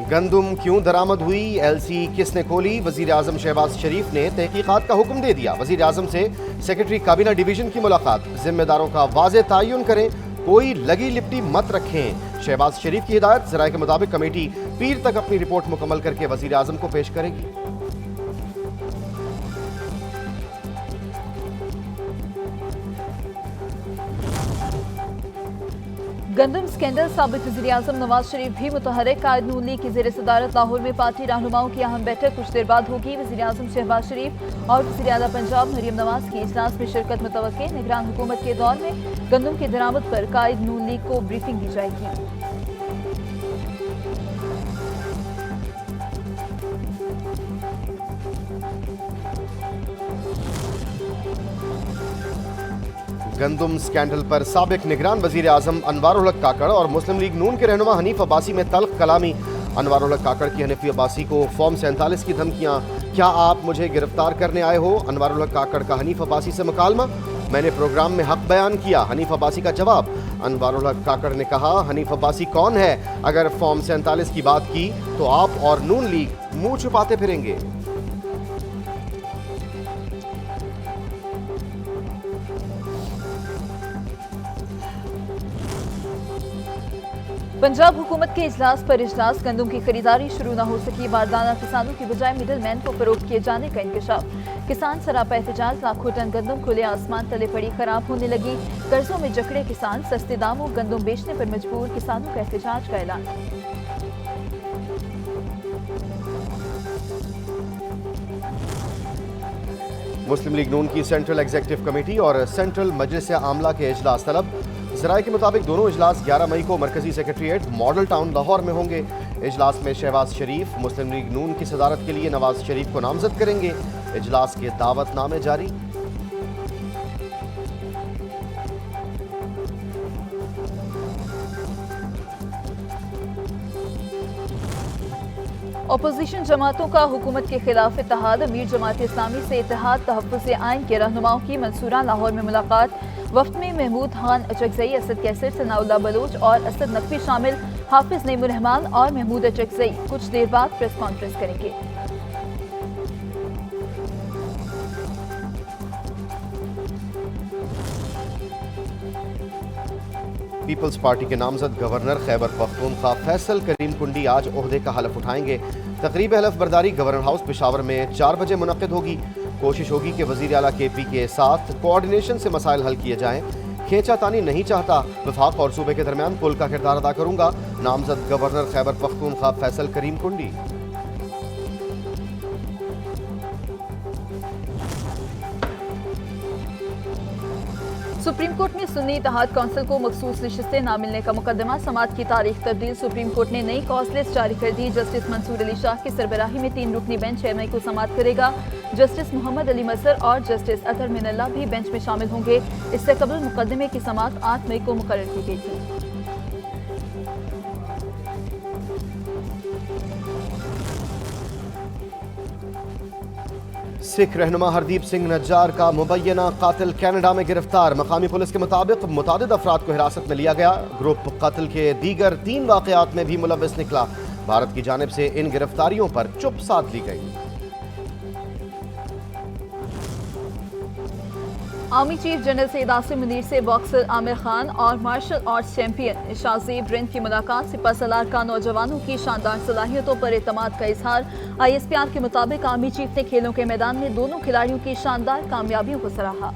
गंदम क्यों दरामद हुई, एलसी किसने खोली, वजीर आजम शहबाज शरीफ ने तहकीकात का हुक्म दे दिया। वजीर आजम से सेक्रेटरी काबीना डिवीजन की मुलाकात, जिम्मेदारों का वाज़े तयन करें, कोई लगी लिपटी मत रखें। शहबाज शरीफ की हिदायत, जराये के मुताबिक कमेटी पीर तक अपनी रिपोर्ट मुकम्मल करके वजीर आजम को पेश करेगी। गंदम स्कैंडल साबिक वज़ीर आज़म नवाज शरीफ भी मुतहर्रिक। कायद नून लीग की ज़ेर सदारत लाहौर में पार्टी रहनुमाओं की अहम बैठक कुछ देर बाद होगी। वज़ीर आज़म शहबाज शरीफ और वज़ीर आला पंजाब मरियम नवाज की इजलास में शिरकत मुतवक्के। निगरान हुकूमत के दौर में गंदम की दरामद पर कायद नून लीग को ब्रीफिंग दी जाएगी। गंदम स्कैंडल पर साबिक निगरान वजीर आजम अनवारुल हक काकड़ और मुस्लिम लीग नून के रहनुमा हनीफ अब्बासी में तल्ख कलामी। अनवारुल हक काकड़ की हनीफ अब्बासी को फॉर्म 47 की धमकियां, क्या आप मुझे गिरफ्तार करने आए हो? अनवारुल हक काकड़ का हनीफ अब्बासी से मुकालमा, मैंने प्रोग्राम में हक बयान किया। हनीफ अब्बासी का जवाब, अनवारुल हक काकड़ ने कहा हनीफ अब्बासी कौन है? अगर फॉर्म 47 की बात की तो आप और नून लीग मुंह छुपाते फिरेंगे। पंजाब हुकूमत के इजलास पर इजलास, गंदम की खरीदारी शुरू न हो सकी। बारदाना किसानों की बजाय मिडल मैन को फरोख्त किए जाने का इंकशाफ। किसान सरापा एहतजाज, लाखों टन गंदम खुले आसमान तले पड़ी खराब होने लगी। कर्जों में जकड़े किसान, सस्ते दामों गंदम बेचने पर मजबूर। किसानों का एहतजाज का ऐलान। मुस्लिम लीग नून की सेंट्रल एग्जीक्यूटिव कमेटी और सेंट्रल मजलिस आमला के इजलास तलब। जराये के मुताबिक दोनों इजलास 11 मई को मरकजी सेक्रेटरीट मॉडल टाउन लाहौर में होंगे। इजलास में शहबाज शरीफ मुस्लिम लीग नून की सदारत के लिए नवाज शरीफ को नामजद करेंगे। इजलास के दावतनामे जारी। अपोजिशन जमातों का हुकूमत के खिलाफ इत्तेहाद। अमीर जमात इस्लामी से इत्तेहाद तहफ़्फ़ुज़ आइन के रहनुमाओं की मंसूरा लाहौर में मुलाकात। वफ्द में महमूद खान अचकजई, असद कैसर, सनाउल्लाह बलोच और असद नकवी शामिल। हाफिज नईमुर रहमान और महमूद अचकजई कुछ देर बाद प्रेस कॉन्फ्रेंस करेंगे। पीपल्स पार्टी के नामजद गवर्नर खैबर पख्तूनख्वा फैसल करीम कुंडी आज ओहदे का हलफ उठाएंगे। तकरीब हलफ बर्दारी गवर्नर हाउस पेशावर में 4 बजे मुनक्किद होगी। कोशिश होगी कि वज़ीर आला KP के साथ कोऑर्डिनेशन से मसाइल हल किए जाएं। खींचातानी नहीं चाहता, वफाक और सूबे के दरमियान पुल का किरदार अदा करूंगा। नामजद गवर्नर खैबर पख्तूनख्वा फैसल करीम कुंडी। सुप्रीम कोर्ट ने सुन्नी इत्तेहाद काउंसिल को मखसूस नशिस्तें न मिलने का मुकदमा। समाअत की तारीख तब्दील। सुप्रीम कोर्ट ने नई कॉज लिस्ट जारी कर दी। जस्टिस मंसूर अली शाह की सरबराही में 3 रुकनी बेंच 6 मई को समाअत करेगा। जस्टिस मोहम्मद अली मसर और जस्टिस अतर मिनल्ला भी बेंच में शामिल होंगे। इससे कबल मुकदमे की समाअत 8 मई को मुकर्रर की गई थी। सिख रहनुमा हरदीप सिंह नज्जार का मुबैना कातिल कनाडा में गिरफ्तार। मकामी पुलिस के मुताबिक मुतादिद अफराद को हिरासत में लिया गया। ग्रुप कत्ल के दीगर 3 वाकयात में भी मुलव्विस निकला। भारत की जानिब से इन गिरफ्तारियों पर चुप साध ली गई। Army chief general Syed Asim Munir से बॉक्सर आमिर खान और martial arts champion Shahzeb Rind की मुलाकात। सिपा सलार का नौजवानों की शानदार सलाहियतों पर एतमाद का इजहार। ISPR के मुताबिक आर्मी चीफ ने खेलों के मैदान में दोनों खिलाड़ियों की शानदार कामयाबियों को सराहा।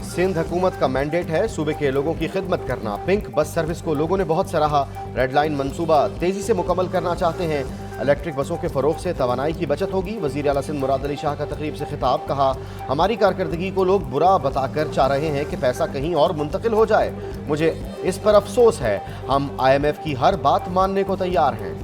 सिंध हुकूमत का मैंडेट है सूबे के लोगों की खिदमत करना। पिंक बस सर्विस को लोगों ने बहुत सराहा। रेड लाइन मंसूबा तेजी से मुकम्मल करना चाहते हैं। इलेक्ट्रिक बसों के फरोग से तवानाई की बचत होगी। वज़ीर आला सिंध मुराद अली शाह का तकरीब से खिताब। कहा हमारी कारकर्दगी को लोग बुरा बताकर चाह रहे हैं कि पैसा कहीं और मुंतकिल हो जाए। मुझे इस पर अफसोस है। हम IMF की हर बात मानने को तैयार हैं।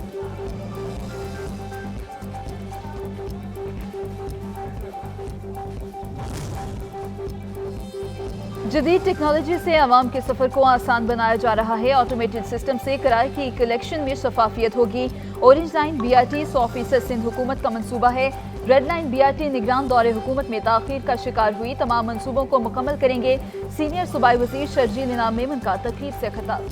जदीद टेक्नोलॉजी से आवाम के सफर को आसान बनाया जा रहा है। ऑटोमेटेड सिस्टम से किराए की कलेक्शन में शफाफियत होगी। ऑरेंज लाइन BRT 100% सिंध हुकूमत का मंसूबा है। रेड लाइन BRT निगरान दौरे हुकूमत में ताखीर का शिकार हुई, तमाम मंसूबों को मुकम्मल करेंगे। सीनियर सूबाई वजीर शर्जील इनाम मेमन का तकरीब से खिताब।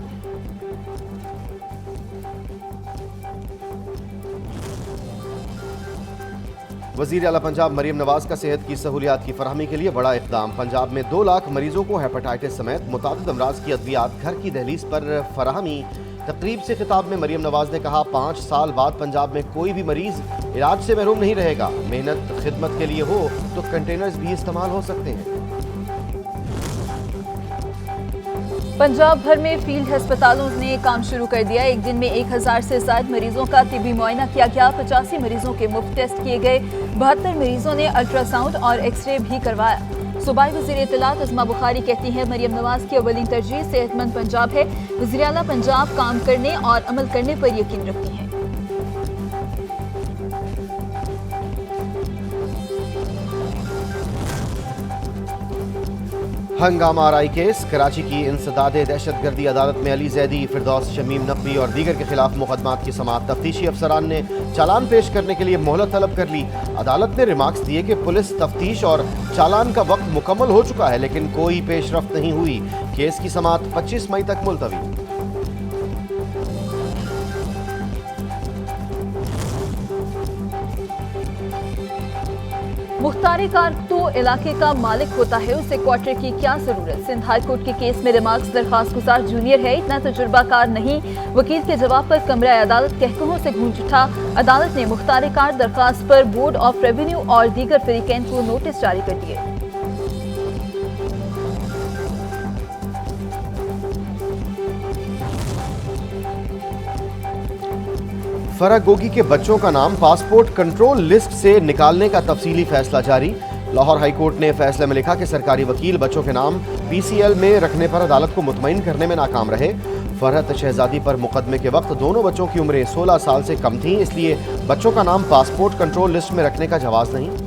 वज़ीर आला पंजाब मरीम नवाज का सेहत की सहूलियात की फराहमी के लिए बड़ा इक़दाम। पंजाब में 2 लाख मरीजों को हेपेटाइटिस समेत मुतादिद अमराज की अद्वियात घर की दहलीज पर फराहमी। तकरीब से खिताब में मरीम नवाज ने कहा, 5 साल बाद पंजाब में कोई भी मरीज इलाज से महरूम नहीं रहेगा। मेहनत खिदमत के लिए हो तो कंटेनर्स भी इस्तेमाल हो सकते हैं। पंजाब भर में फील्ड अस्पतालों ने काम शुरू कर दिया। एक दिन में 1000 से ज्यादा मरीजों का तिबी मुआयना किया गया। 85 मरीजों के मुफ्त टेस्ट किए गए। 72 मरीजों ने अल्ट्रासाउंड और एक्सरे भी करवाया। सूबाई वज़ीर इत्तलात अज़मा बुखारी कहती हैं, मरीम नवाज की अव्वलीन तरजीह सेहतमंद पंजाब है। वज़ीर आला पंजाब काम करने और अमल करने पर यकीन रखती हैं। हंगामा आरआई केस। कराची की इंसदादे दहशतगर्दी अदालत में अली जैदी, फिरदौस शमीम नकवी और दीगर के खिलाफ मुकदमात की समाअत। तफ्तीशी अफसरान ने चालान पेश करने के लिए मोहलत तलब कर ली। अदालत ने रिमार्क्स दिए कि पुलिस तफ्तीश और चालान का वक्त मुकम्मल हो चुका है, लेकिन कोई पेशरफ्त नहीं हुई। केस की समाअत 25 मई तक मुलतवी। मुख्तार कार तो इलाके का मालिक होता है, उसे क्वार्टर की क्या जरूरत। सिंध हाई कोर्ट के केस में रिमार्क्स, दरखास्त गुजार जूनियर है, इतना तजुर्बाकार नहीं। वकील के जवाब पर कमरा अदालत कहकहों से गूंज उठा। अदालत ने मुख्तार कार दरखास्त पर बोर्ड ऑफ रेवेन्यू और दीगर फरीकैन को नोटिस जारी कर दिए। फरह गोगी के बच्चों का नाम पासपोर्ट कंट्रोल लिस्ट से निकालने का तफसीली फैसला जारी। लाहौर हाई कोर्ट ने फैसले में लिखा कि सरकारी वकील बच्चों के नाम PCL में रखने पर अदालत को मुतमईन करने में नाकाम रहे। फरहत शहजादी पर मुकदमे के वक्त दोनों बच्चों की उम्रें 16 साल से कम थीं, इसलिए बच्चों का नाम पासपोर्ट कंट्रोल लिस्ट में रखने का जवाज नहीं।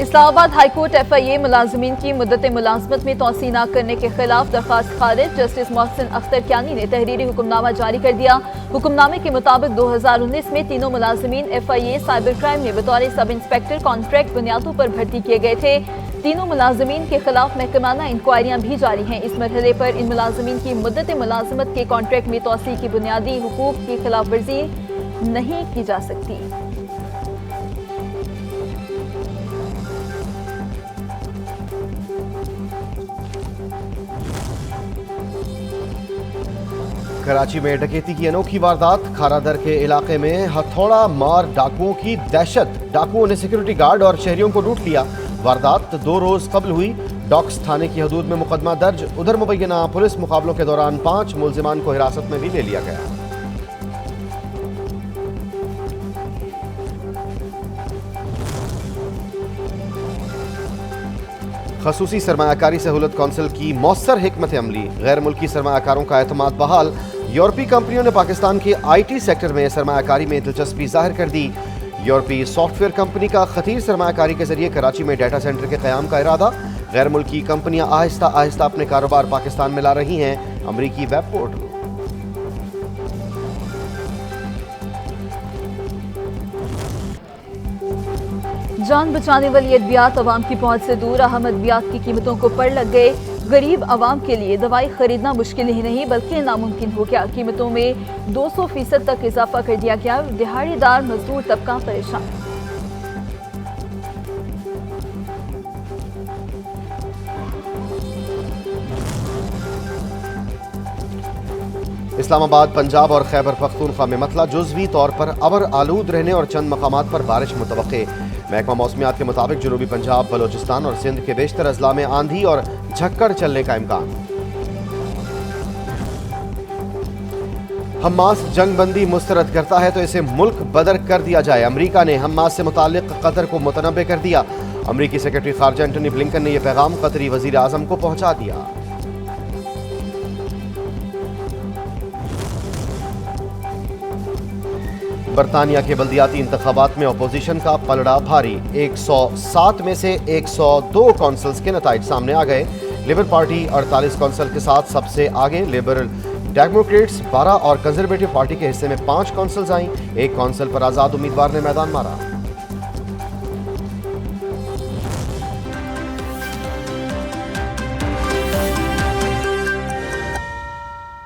इस्लामाबाद हाईकोर्ट FIA मुलाजमीन की मुद्दत मुलाजमत में तोसी न करने के खिलाफ दरखास्त खारिज। जस्टिस मोहसिन अख्तर क्यानी ने तहरीरी हुक्मनामा जारी कर दिया। हुक्मनामे के मुताबिक 2019 में तीनों मुलाजमीन FIA साइबर क्राइम में बतौर सब इंस्पेक्टर कॉन्ट्रैक्ट बुनियादों पर भर्ती किए गए थे। तीनों मुलाजमीन के खिलाफ महकमाना इंक्वायरियां भी जारी हैं। इस मरहले पर इन मुलाजमीन की मुद्दत मुलाजमत के कॉन्ट्रैक्ट में तोसी की बुनियादी हुकूक की खिलाफ वर्जी नहीं की जा सकती। कराची में डकैती की अनोखी वारदात। खारादर के इलाके में हथौड़ा मार डाकुओं की दहशत। डाकुओं ने सिक्योरिटी गार्ड और शहरियों को लूट लिया। वारदात 2 रोज कबल हुई। डॉक्स थाने की हदूद में मुकदमा दर्ज। उधर मुबैना पुलिस मुकाबलों के दौरान 5 मुलजिमान को हिरासत में भी ले लिया गया। खसूसी सरमायाकारी सहूलत कौंसिल की मौसर हिकमत अमली। गैर मुल्की सरमायाकारों का एतमाद बहाल। यूरोपीय कंपनियों ने पाकिस्तान के IT सेक्टर में सरमायाकारी में दिलचस्पी जाहिर कर दी। यूरोपीय सॉफ्टवेयर कंपनी का खतीर सरमायाकारी के जरिए कराची में डाटा सेंटर के क़याम का इरादा। गैर मुल्की कंपनियां आहिस्ता आहिस्ता अपने कारोबार पाकिस्तान में ला रही हैं। अमरीकी वेब पोर्टल। जान बचाने वाली अद्वियात अवाम की पहुंच से दूर। अहम अद्वियात की कीमतों को पड़ लग गए। गरीब आवाम के लिए दवाई खरीदना मुश्किल ही नहीं बल्कि नामुमकिन हो गया। कीमतों में 200% तक इजाफा कर दिया गया। दिहाड़ीदार मजदूर तबका परेशान। इस्लामाबाद, पंजाब और खैबर पख्तूनख्वा में मतला जुज़वी तौर पर अबर आलूद रहने और चंद मकामात पर बारिश मुतवक्के। महकमा मौसमियात के मुताबिक जनूबी पंजाब, बलोचिस्तान और सिंध के बेशतर अजला में आंधी और झक्कड़ चलने का इम्कान। हमास जंग बंदी मुस्तरद करता है तो इसे मुल्क बदर कर दिया जाए। अमरीका ने हमास से मुताल्लिक कतर को मुतनब्बे कर दिया। अमरीकी सेक्रेटरी खारजा एंटनी ब्लिंकन ने यह पैगाम कतरी वजीर आजम को पहुंचा दिया। बरतानिया के बल्दियाती इंतखाबात में अपोजिशन का पलड़ा भारी। 107 में से 102 कौंसल्स के नताइज सामने आ गए। लेबर पार्टी 48 कौंसल के साथ सबसे आगे। लिबरल डेमोक्रेट्स 12 और कंजर्वेटिव पार्टी के हिस्से में 5 कौंसल्स आईं। एक कौंसल पर आजाद उम्मीदवार ने मैदान मारा।